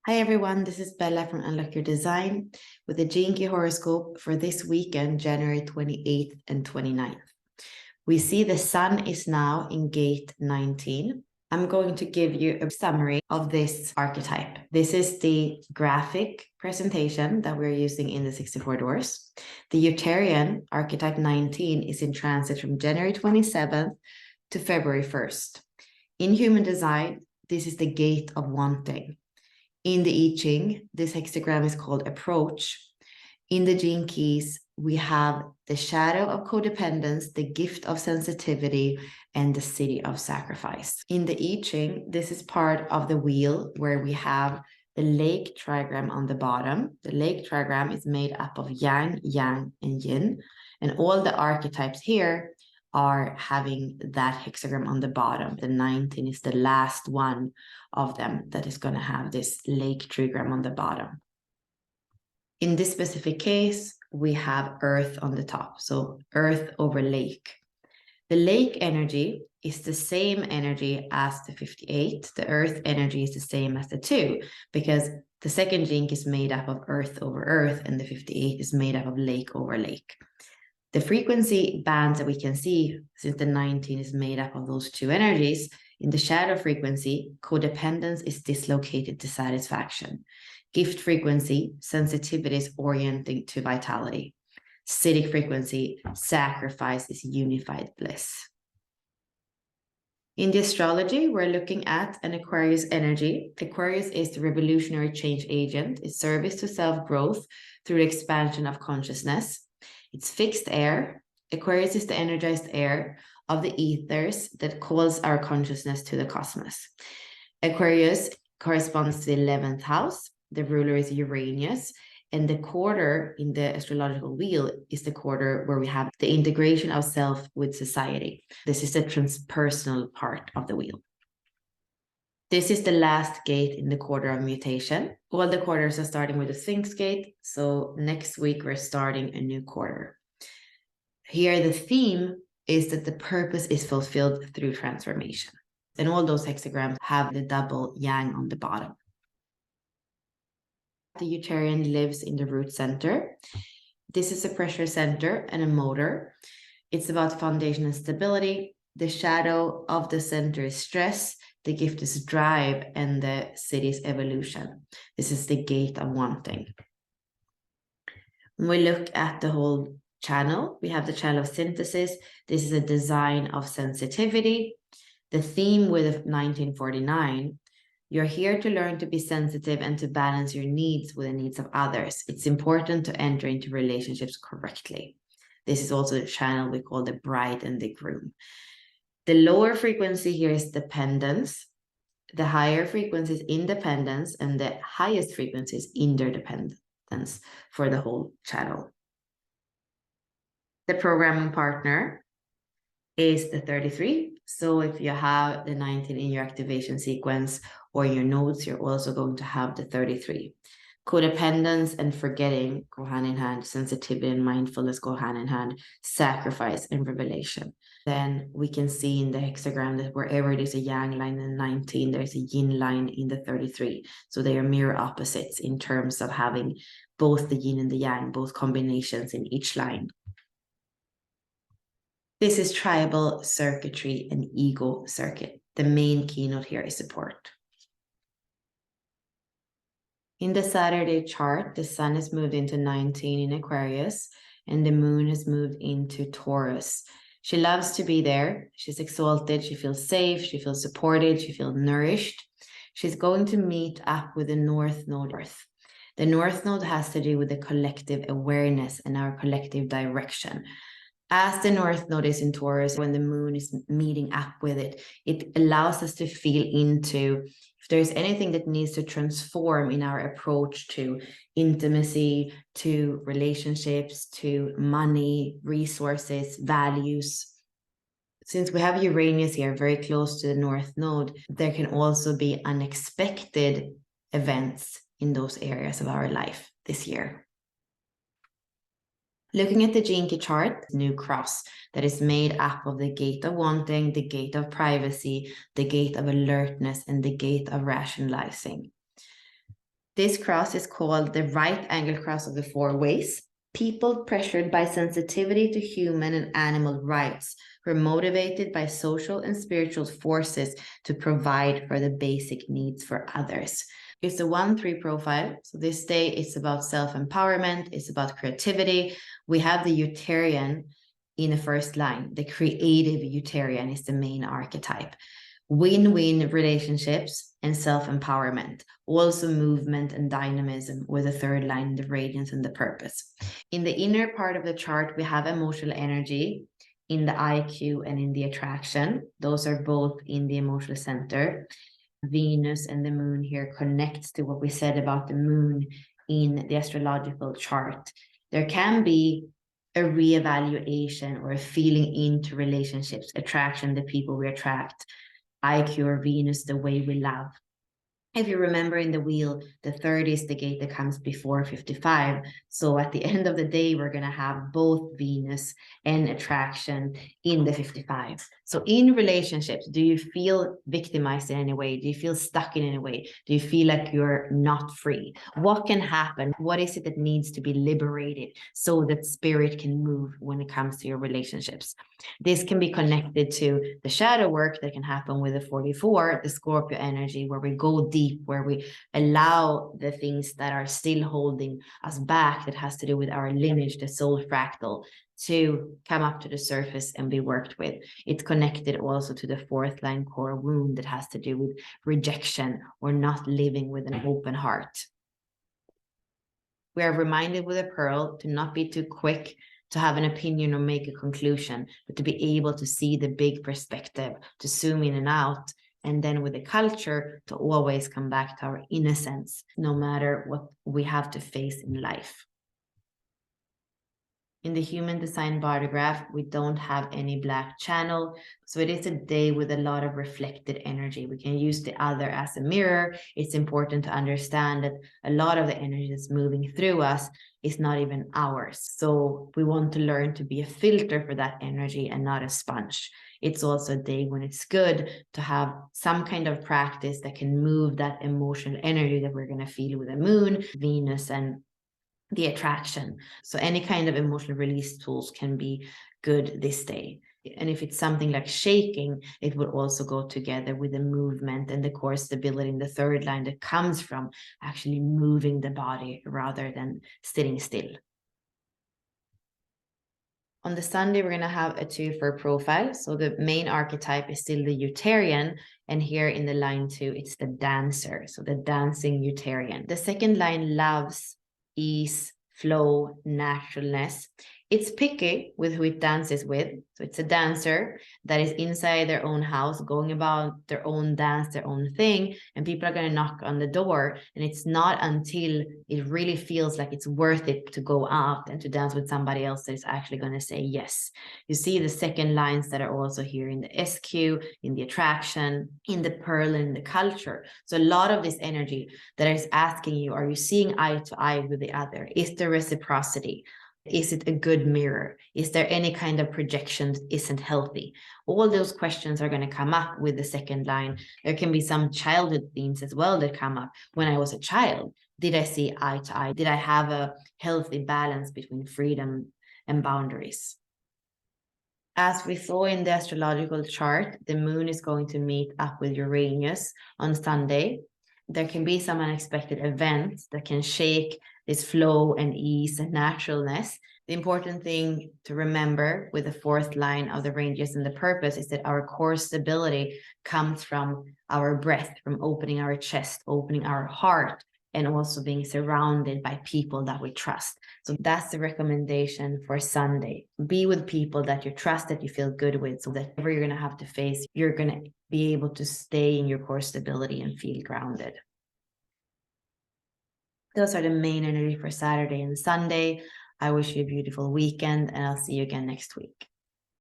Hi everyone, this is Bella from Unlock Your Design with the Gene Key horoscope for this weekend, January 28th and 29th. We see the sun is now in gate 19. I'm going to give you a summary of this archetype. This is the graphic presentation that we're using in the 64 doors. The Eutierrian archetype 19 is in transit from January 27th to February 1st. In human design, this is the gate of wanting. In the I Ching, this hexagram is called approach. In the gene keys, we have the shadow of codependence, the gift of sensitivity, and the city of sacrifice. In the I Ching, this is part of the wheel where we have the lake trigram on the bottom. The lake trigram is made up of yang, yang, and yin. And all the archetypes here are having that hexagram on the bottom. The 19 is the last one of them that is going to have this lake trigram on the bottom. In this specific case, we have earth on the top. So earth over lake. The lake energy is the same energy as the 58. The earth energy is the same as the 2 because the second gene is made up of earth over earth and the 58 is made up of lake over lake. The frequency bands that we can see, since the 19 is made up of those two energies, in the shadow frequency, codependence is dislocated to satisfaction. Gift frequency, sensitivity is orienting to vitality. Citic frequency, sacrifice is unified bliss. In the astrology, we're looking at an Aquarius energy. Aquarius is the revolutionary change agent. It's service to self-growth through the expansion of consciousness. It's fixed air. Aquarius is the energized air of the ethers that calls our consciousness to the cosmos. Aquarius corresponds to the 11th house. The ruler is Uranus. And the quarter in the astrological wheel is the quarter where we have the integration of self with society. This is the transpersonal part of the wheel. This is the last gate in the quarter of mutation. All the quarters are starting with the Sphinx gate. So next week, we're starting a new quarter. Here, the theme is that the purpose is fulfilled through transformation. And all those hexagrams have the double yang on the bottom. The Eutierrian lives in the root center. This is a pressure center and a motor. It's about foundation and stability. The shadow of the center is stress. The gift is drive, and the city is evolution. This is the gate of wanting. When we look at the whole channel, we have the channel of synthesis. This is a design of sensitivity. The theme with 1949, you're here to learn to be sensitive and to balance your needs with the needs of others. It's important to enter into relationships correctly. This is also the channel we call the bride and the groom. The lower frequency here is dependence. The higher frequency is independence, and the highest frequency is interdependence for the whole channel. The programming partner is the 33. So if you have the 19 in your activation sequence or your nodes, you're also going to have the 33. Codependence and forgetting go hand in hand. Sensitivity and mindfulness go hand in hand. Sacrifice and revelation. Then we can see in the hexagram that wherever there's a yang line in the 19, there's a yin line in the 33. So they are mirror opposites in terms of having both the yin and the yang, both combinations in each line. This is tribal circuitry and ego circuit. The main keynote here is support. In the Saturday chart, the sun has moved into 19 in Aquarius, and the moon has moved into Taurus. She loves to be there. She's exalted. She feels safe. She feels supported. She feels nourished. She's going to meet up with the North Node. The North Node has to do with the collective awareness and our collective direction. As the North Node is in Taurus, when the moon is meeting up with it, it allows us to feel into if there's anything that needs to transform in our approach to intimacy, to relationships, to money, resources, values. Since we have Uranus here very close to the North Node, there can also be unexpected events in those areas of our life this year. Looking at the gene key chart, new cross that is made up of the gate of wanting, the gate of privacy, the gate of alertness, and the gate of rationalizing. This cross is called the right angle cross of the four ways. People pressured by sensitivity to human and animal rights who are motivated by social and spiritual forces to provide for the basic needs for others. It's a 1-3 profile. So this day it's about self-empowerment. It's about creativity. We have the Eutierrian in the first line. The creative Eutierrian is the main archetype. Win-win relationships and self-empowerment, also movement and dynamism with the third line, the radiance and the purpose. In the inner part of the chart, we have emotional energy in the IQ and in the attraction. Those are both in the emotional center. Venus and the moon here connects to what we said about the moon in the astrological chart. There can be a reevaluation or a feeling into relationships, attraction, the people we attract, IQ or Venus, the way we love. If you remember in the wheel, the 30 is the gate that comes before 55. So at the end of the day, we're going to have both Venus and attraction in the 55. So in relationships, do you feel victimized in any way? Do you feel stuck in any way? Do you feel like you're not free? What can happen? What is it that needs to be liberated so that spirit can move when it comes to your relationships? This can be connected to the shadow work that can happen with the 44, the Scorpio energy, where we go deep, where we allow the things that are still holding us back, that has to do with our lineage, the soul fractal, to come up to the surface and be worked with. It's connected also to the fourth line core wound that has to do with rejection or not living with an open heart. We are reminded with a pearl to not be too quick to have an opinion or make a conclusion, but to be able to see the big perspective, to zoom in and out. And then with the culture, to always come back to our innocence, no matter what we have to face in life. In the human design bar graph, we don't have any black channel. So it is a day with a lot of reflected energy. We can use the other as a mirror. It's important to understand that a lot of the energy that's moving through us is not even ours. So we want to learn to be a filter for that energy and not a sponge. It's also a day when it's good to have some kind of practice that can move that emotional energy that we're going to feel with the moon, Venus, and the attraction. So any kind of emotional release tools can be good this day. And if it's something like shaking, it would also go together with the movement and the core stability in the third line that comes from actually moving the body rather than sitting still. On the Sunday, we're going to have a 2-4 profile. So the main archetype is still the Eutierrian. And here in the line 2, it's the dancer. So the dancing Eutierrian. The second line loves ease, flow, naturalness. It's picky with who it dances with. So it's a dancer that is inside their own house, going about their own dance, their own thing, and people are going to knock on the door. And it's not until it really feels like it's worth it to go out and to dance with somebody else that is actually going to say yes. You see the second lines that are also here in the SQ, in the attraction, in the pearl, in the culture. So a lot of this energy that is asking you, are you seeing eye to eye with the other? Is there reciprocity? Is it a good mirror? Is there any kind of projection that isn't healthy? All those questions are going to come up with the second line. There can be some childhood themes as well that come up. When I was a child, did I see eye to eye? Did I have a healthy balance between freedom and boundaries? As we saw in the astrological chart, the moon is going to meet up with Uranus on Sunday. There can be some unexpected events that can shake this flow and ease and naturalness. The important thing to remember with the fourth line of the ranges and the purpose is that our core stability comes from our breath, from opening our chest, opening our heart, and also being surrounded by people that we trust. So that's the recommendation for Sunday. Be with people that you trust, that you feel good with, so that whatever you're going to have to face, you're going to be able to stay in your core stability and feel grounded. Those are the main energy for Saturday and Sunday. I wish you a beautiful weekend, and I'll see you again next week.